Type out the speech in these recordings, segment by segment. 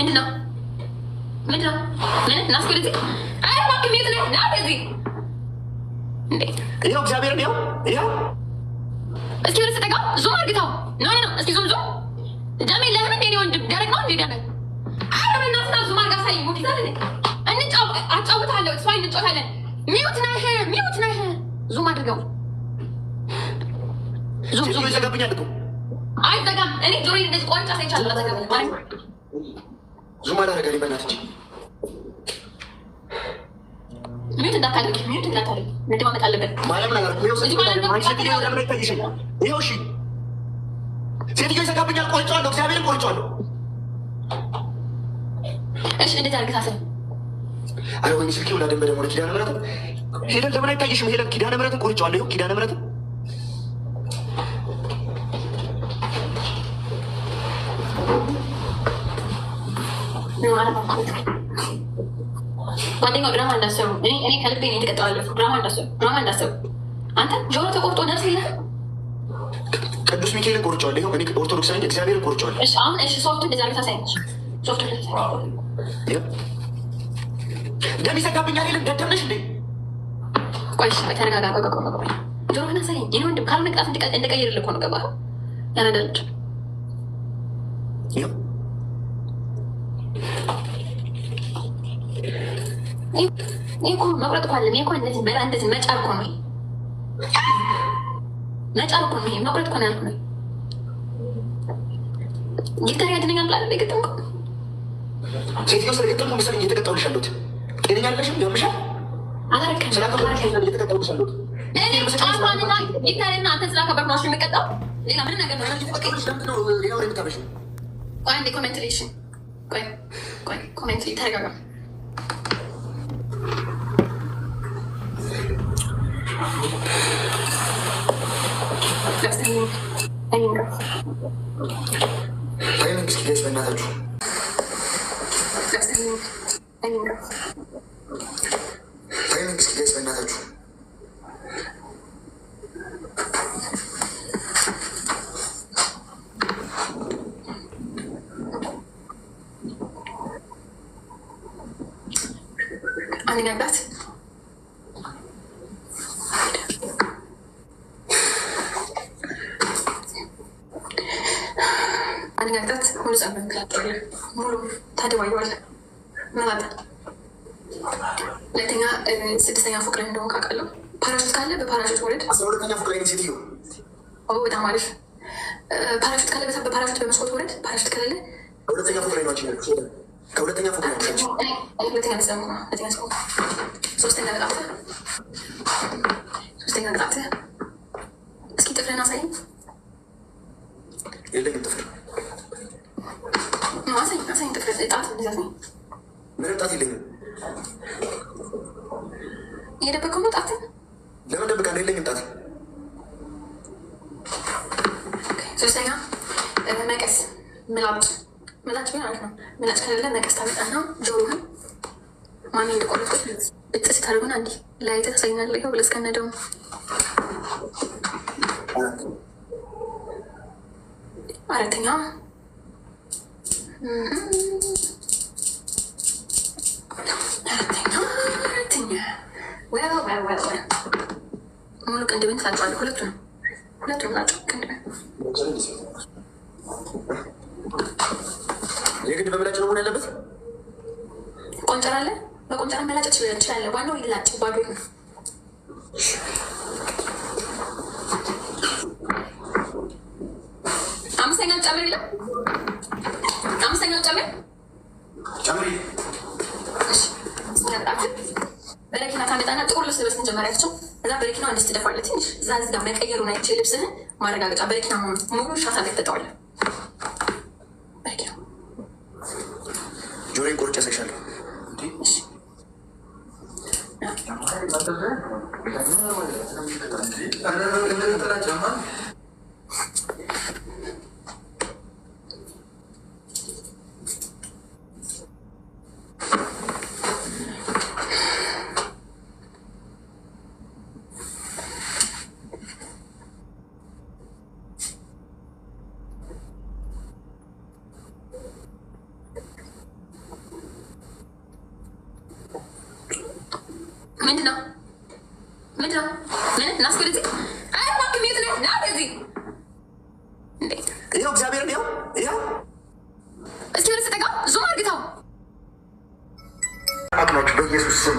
ምንድነው ምንድነው ምን ናስኩልት አይ እባክህ ቤት ነህ ና እዚህ እንዴ ይኸው እግዚአብሔር ነው ይኸው እስኪ ወደ ስጠጋ ዞም አድርግታው ነው እስኪ ዞም ደም የለህም እንዴ ወንድም ደረቅ ነው እንዴ ደም አረ እናስታ ዞም አድርጋ ሳይ ሞት ይዛል አጫውታለሁ እሷ እንጫወታለን ሚውት ነህ ዞም አድርገው ዞም ይዘጋብኛል እኮ አይዘጋም እኔ ጆሮዬን እንደዚህ ቆንጫ ሳይቻለሁ አዘጋብኝ ማለት ዙም አላደረገልኝ በእናትህ ሚውት እንዳታደርግ መደማመጥ አለበት ማለም ነገር ይኸው እሺ ሴትዮ ይዘጋብኛል ቆርጬዋለሁ እግዚአብሔርን ቆርጬዋለሁ እሺ እንደዚህ አድርገህ ታስብ አይ ወይኔ ስልኬ ውላ ደንበ ደግሞ ኪዳነ ምሕረትን ሄደን ለምን አይታይሽም ሄደን ኪዳነ ምሕረትን ቆርጬዋለሁ ይኸው ኪዳነ ምሕረትን ጓደኛው ድራማ እንዳሰሩ እኔ ከልቤ ነው የተቀጠዋለሁ። ድራማ እንዳሰሩ አንተ ጆሮ ተቆርጦ ነርስ ይላል። ቅዱስ ሚካኤልን ቆርጬዋለሁ። ይኸው እኔ ኦርቶዶክስ ነኝ። እግዚአብሔርን ቆርጬዋለሁ። እሺ አሁን እሺ ሶፍቱ እንደዛ አድርገህ ታሳየኝ። ሶፍቱ ደም ይዘጋብኛል። የለም ደደብ ነሽ እንዴ? ቆይ እሺ ተረጋጋ። ቆይ ጆሮህን አሳየኝ። የእኔ ወንድም ካልሆነ ቅጣት እንደቀይርልህ እኮ ነው። ገባህ? ያናደድ ይሄ እኮ መቁረጥ እኮ አለም። ይሄ እኮ እንደዚህ መጫር እኮ ነው። መጫር እኮ ነው። መቁረጥ እኮ ነው ያልኩህ ነው። ጊታር ያድነኛል ብላ የገጠምኩ ሴትዮ ስለገጠምኩ መሰለኝ እየተቀጣሁልሽ ያለሁት። ጤነኛ አይደለሽም? ያምሻል። አላረከም እየተቀጣሁልሽ ያለሁት ጫማንና ጊታርና አንተ ስላከበርክ ነው የሚቀጣው። ሌላ ምን ነገር ነው? ሌላ ወሬ የምታበሺው? ቆይ አንዴ ኮሜንት ላይ እሺ፣ ቆይ ኮሜንት ላይ ተረጋጋ። መንግስት ጋይስ በእናታችሁ መንግስት ጋይስ በእናታችሁ አንጋጋት አንጋጋት ሙሉ ጸበን ክላጠለ ሙሉ ታደባይዋል ማለት ሁለተኛ ስድስተኛ ፎቅ ላይ እንደሆን ካውቃለሁ። ፓራሹት ካለ በፓራሹት ወረድ። 12ኛ ፎቅ ላይ ነው ሴትዮ። በጣም አሪፍ። ፓራሹት ካለ በፓራሹት በመስኮት ወረድ። ፓራሹት ከሌለ ሁለተኛ ፎቅ ላይ ነው። ከሁለተኛ ፎቅ ላይ ነው። ሁለተኛ ሰሙ ሶስተኛ ቅጣት እስኪ ጥፍርህን አሳይኝ። የለኝም ጥፍር። አሳይኝ ጥፍር ጣት እንደዚያ አሳይኝ። ምንም ጣት የለኝም። እየደበቀው ነው ጣት። ለምን ደብቃለሁ? የለኝም ጣት። ሶስተኛ መቀስ ምላጭ ቢሆን አሪፍ ነው። ምላጭ ከሌለ መቀስ ታመጣና ጆሮህን ማሚ እንደቆረጥኩት ብጥስ ታደርጉና እንዲህ ላይተህ ታሳይናለህ። ይኸው ብለህ እስከነደው አራተኛ ሙሉ ቅንድብን ትላጫዋለህ። ሁለቱም ላጭ ቅንድብን የግድ በምላጭ ነው መሆን ያለበት። ቆንጨራ አለ። በቆንጨራ መላጨት ትችላለህ። ዋናው ይላጭ ባዶ ይሁን። አምስተኛ ጨምር ይላል። አምስተኛው ጨምር በረኪና ታመጣና ጥቁር ልብስ ልበስ መጀመሪያቸው። እዛ በረኪና እንድስ ትደፋለህ ትንሽ እዛ እዚህ ጋር መቀየሩን አይቼ ልብስህን ማረጋገጫ በረኪና መሆኑ ሙሉ ሻታ ላይ ትጠጣዋለህ። በረኪና ጆሮዬን ቆርጬ ያሳይሻለሁ። ምንድን ነው ምን እናስገድዝ? አይ እባክህ ቤት ነህ ና እንደዚህ ይኸው እግዚአብሔርን ይኸው እስኪ ወደ ስጠጋ ዞም አድርግተው አቅናችሁ በኢየሱስ ስም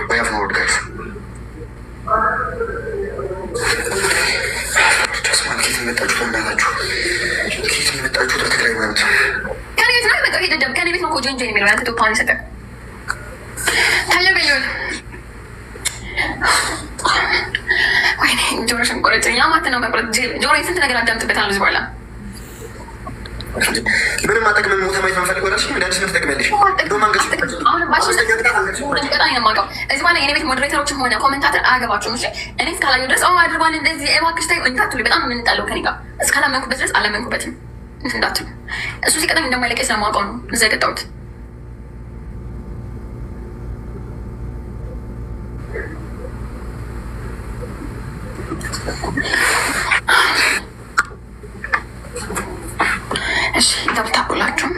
በያፍ ነው ወድጋች ተስማን ኬት የመጣችሁ ለምናላችሁ ኬት የመጣችሁ ለትግራይ ማለት ከኔ ቤት ነው የመጣው። ሄደደም ከኔ ቤት ነው እኮ ጆንጆ የሚለው ያንተ ቶፓን ይሰጠ ታየ በየሆን ወይኔ ጆሮሽን ቆረጭኝ። ያማት ነው መቁረጥ ጆሮ ስንት ነገር አዳምጥበታል። ብዙ በኋላ ምንም አጠቅም ሞተ ማየት መንፈልግ ወላሽ እንዳንስ ምን ትጠቅሚያለሽ? እዚህ በኋላ የኔ ቤት ሞዴሬተሮችም ሆነ ኮሜንታተር አያገባችሁም። እሺ እኔ እስካላየሁ ድረስ አድርጓል እንደዚህ እባክሽ ታይ እንዳትሉ። በጣም የምንጣለው ከኔ ጋር እስካላመንኩበት ድረስ አላመንኩበትም እንዳትሉ። እሱ ሲቀጠኝ እንደማይለቀኝ ስለማውቀው ነው እዛ የቀጣሁት። እሺ እንደምታውቁላችሁ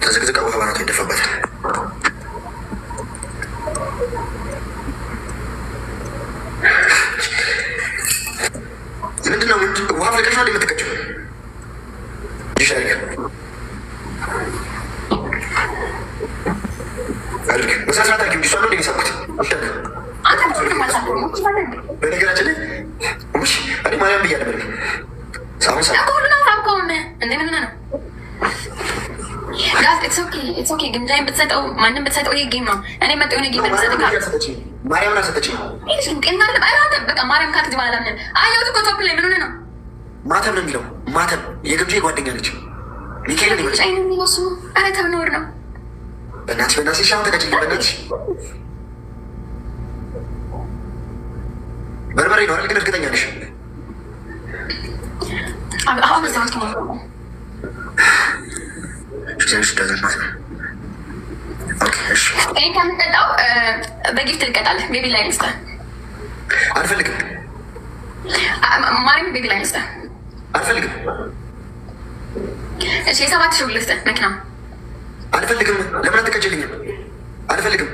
ተዘቅዝቃ ውሃ ባናቱ ይደፋበታል። ምንድነው ውሃ ፍለቀሽ ነው የምትቀጭው? ይሻል አድርግ በሳሳት አድርጊ። እንዲሷ ነው እንደሚሳኩት በነገራችን ላይ እኔ ማርያም ብያ ነበር ሳሁን ሳ እንደምን ነው ግምጃዬን ብትሰጠው ማንም ብትሰጠው ይሄ ጌም ነው። እኔ መጠ ሆነ ጌም ማርያም ናሰጠችኝ። በቃ ማርያም ካትት በኋላ ምን አየሁት እኮ ቶፕ ላይ ምን ሆነ ነው ማተም ነው የሚለው። ማተም የግምጃ ጓደኛ ነች። ሚካኤል ነው የሚለው ስሙ። ኧረ ተው ነውር ነው። በእናትሽ ሻሁን ተቀጭኝ። በእናትሽ በርበሬ ነው አይደል? ግን እርግጠኛ ነሽ? ከምንቀጣው በጊፍት ልቀጣለህ። ቤቢ ላይ ልስጠ አልፈልግም። ማርያም ቤቢ ላይ ልስጠ አልፈልግም። እሺ 7,000 ብር ልስጠ መኪና አልፈልግም። ለምን አትቀጭልኝም? አልፈልግም።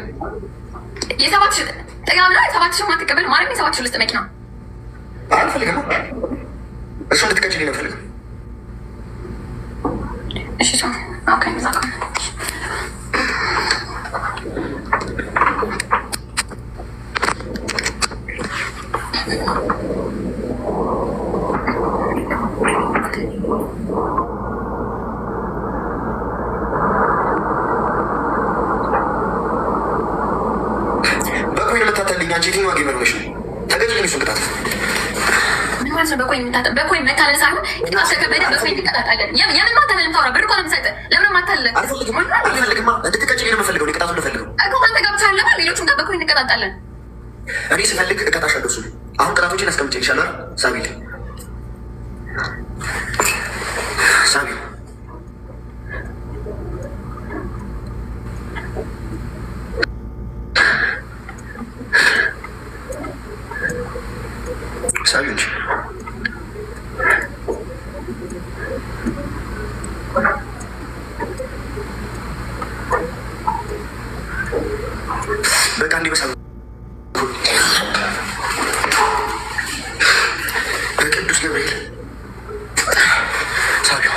7,000 ጠቃሚ ነው። 7,000 ማትቀበል ማርያም 7,000 ልስጠ መኪና አልፈልግም። እሱ እንድትቀጭልኝ ነው አልፈልግም። እሺ ኦኬ ዛካ በኮይን የምታታልኝ አንቺ የትኛዋ ጌመር ሆነሽ ነው? ተገጭልኝ እሱን ቅጣት። ምን ማለት ነው? በኮይን መታለል ሳይሆን ቅጣት ከከበደ በኮይን እንቀጣጣለን። የምን ማታለል የምታወራ? ብር እኮ ነው የምሰጥህ። ለምን ማታለል? አልፈልግም። እንድትቀጭልኝ ነው የምፈልገው። ቅጣቱ እንደፈልገው እኮ ከአንተ ጋር ብቻ አለማ። ሌሎቹም ጋር በኮይን እንቀጣጣለን። እኔ ስፈልግ እቀጣሻለሁ። እሱ አሁን ቅጣቶችን አስቀምጬልሻለሁ። ሳቢል ሳቢ ሳቢ እንጂ በቃ እንዲህ በሳቢ በቅዱስ ገብርኤል ሳቢው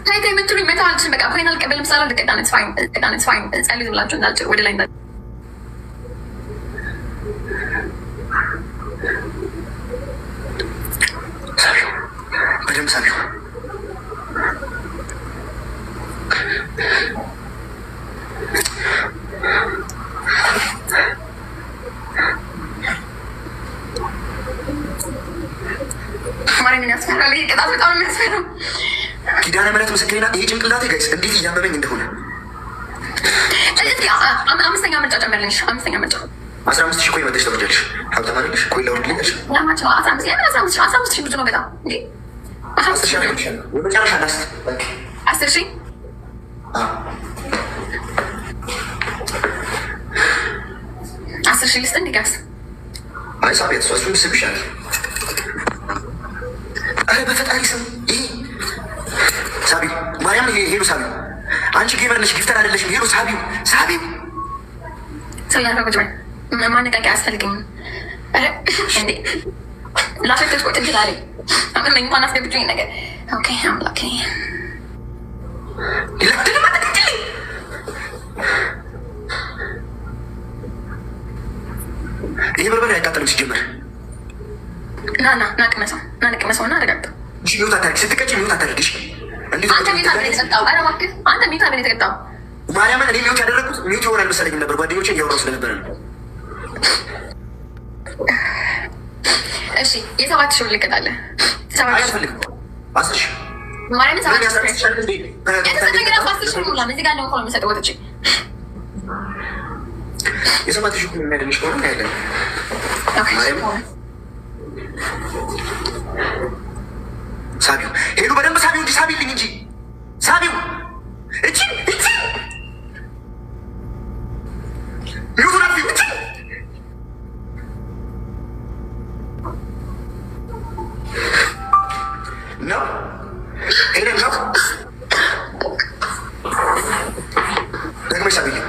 ታይታ የምትሉ ይመታዋልችን በቃ ኮይን አልቀበልም ስላለ ልቀጣነት ፋይን ጸልይ ብላችሁ እንዳልጭ ወደ ላይ ሳቢው በደንብ ሳቢው ማርያምን ያስፈራል። ቅጣት በጣም የሚያስፈራው ኪዳነ ምሕረት ምስክሬና ይሄ ጭንቅላቴ ጋይስ እንዴት እያመመኝ እንደሆነ አምስተኛ ምርጫ ጨመርልሽ። አምስተኛ ምርጫ 15,000 ኮይን መተሽ ተወርጃለሽ። ሀብታም አይደለሽ? ኮይን ላውርድልኛለሽ? 15,000 ብዙ ነው በጣም። 10,000 የመጨረሻ ላስት 10,000 10 ሺህ ልስጥ እንዲጋስ አይ ሳቤት እሱ ይስብሻል። አረ በፈጣሪ ስም ይሄ ሳቢ ማርያም ሄዱ ሳቢ አንቺ ጌመር ነሽ ጊፍተር አይደለሽም። ሄዱ ሳቢ ሰው ያረጋግጥ ማነቃቂያ አያስፈልገኝም። አረ እንዴ ላፈተሽ ቆጥ እንዴ አለ አሁን ምን እንኳን አስገብቶኝ ነገር ኦኬ አምላኬ ይላል ማተከተለኝ ይሄ በርበሬ አይቃጠልም ሲጀመር። ናቅመሰው እና አረጋግጠው እሺ። ሚውት አታርጊ ስትቀጭ ሚውት አታርጊ። አንተ ሚውት አድርገህ የተቀጣው። ኧረ እባክህ አንተ ሚውት አድርገህ የተቀጣው። ማርያምን እኔ ሚውት ያደረኩት ሚውት ይሆናል መሰለኝም ነበር ጓደኞቼ እያወራሁ ስለነበረ ነው። እሺ የ7 ሺህ ልቀጣለህ። አያስፈልግም 10 ሺህ ማርያምን 7 ሺህ የተሰጠኝ ግን 10 ሺህ ሙላ እዚህ ጋር ነው ኮል መሰጠው ወጥቼ የ7 ሺህ ምን ያደርግሽ ከሆነ ያለ ሳቢው ሄዱ በደንብ ሳቢው እንጂ ሳቢልኝ እንጂ ሳቢው እቺ ይሁን አፊ እቺ ነው ሄደን ነው ደግሞ ሳቢልኝ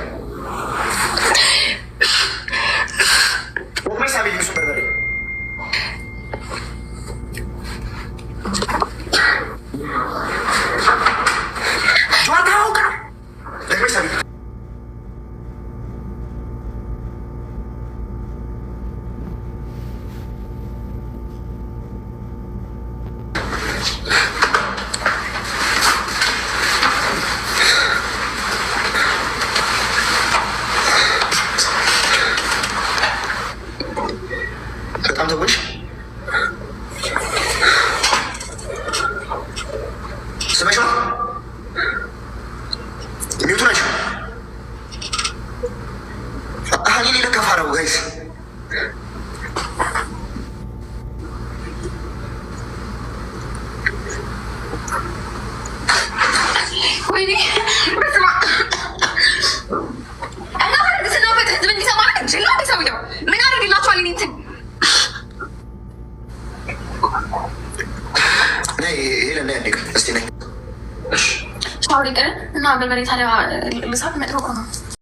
በጣም ተጎሽ ስመሽ ነው ሚውቱ ናቸው። ሀይሌ ለከፋረው ጋይስ ወይኔ በስማ እና ስናፈት ህዝብ እንዲሰማ ጅላ ሰውየው ምን አደርግላችኋል? እንትን ሻወር ይቀር እና በርበሬ ታዲያ ልሳት መጥሮ ነው